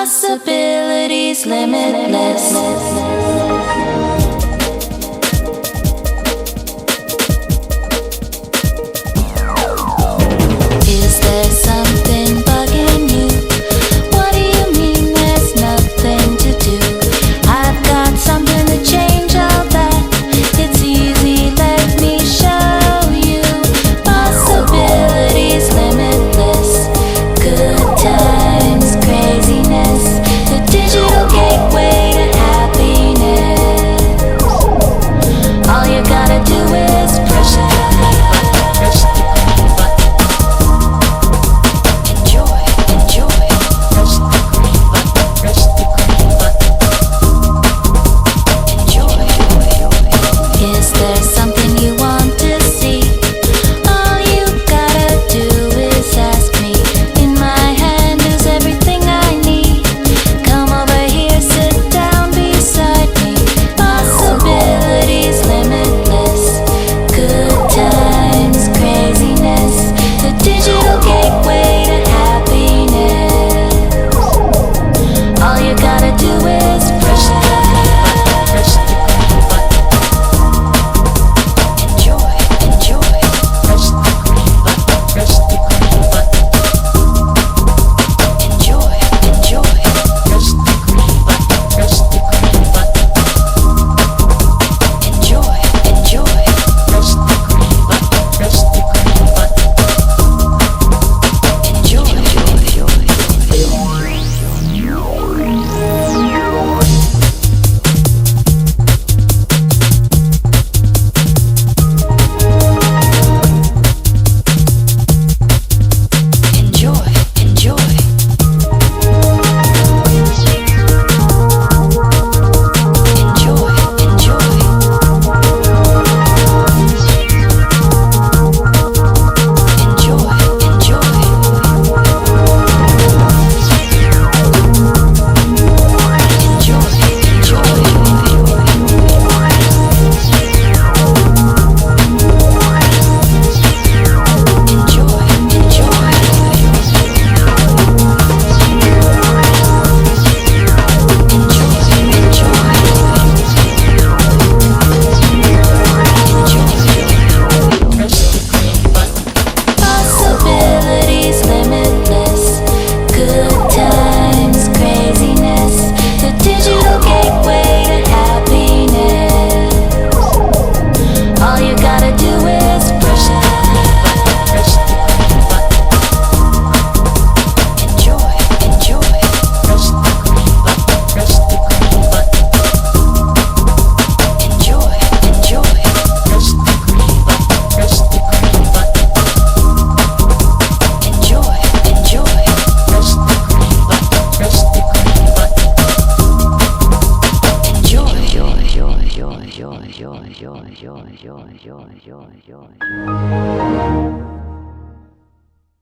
Possibilities limitless. Is there something bugging you? What do you mean there's nothing to do? I've got something to change all that. It's easy, let me show you. Possibilities limitless. Good times, craziness. The digital gateway to happiness. All you gotta do is push the button. Is there something you want to see? All you gotta do is ask me. In my hand is everything I need. Come over here, sit down beside me. Possibilities limitless. Good times, craziness. The digital gateway to happiness. All you gotta do is push the button. Possibilities limitless. Good times, craziness. The digital gateway to happiness. All you gotta do is push the button. Enjoy, enjoy. Enjoy, enjoy. Enjoy.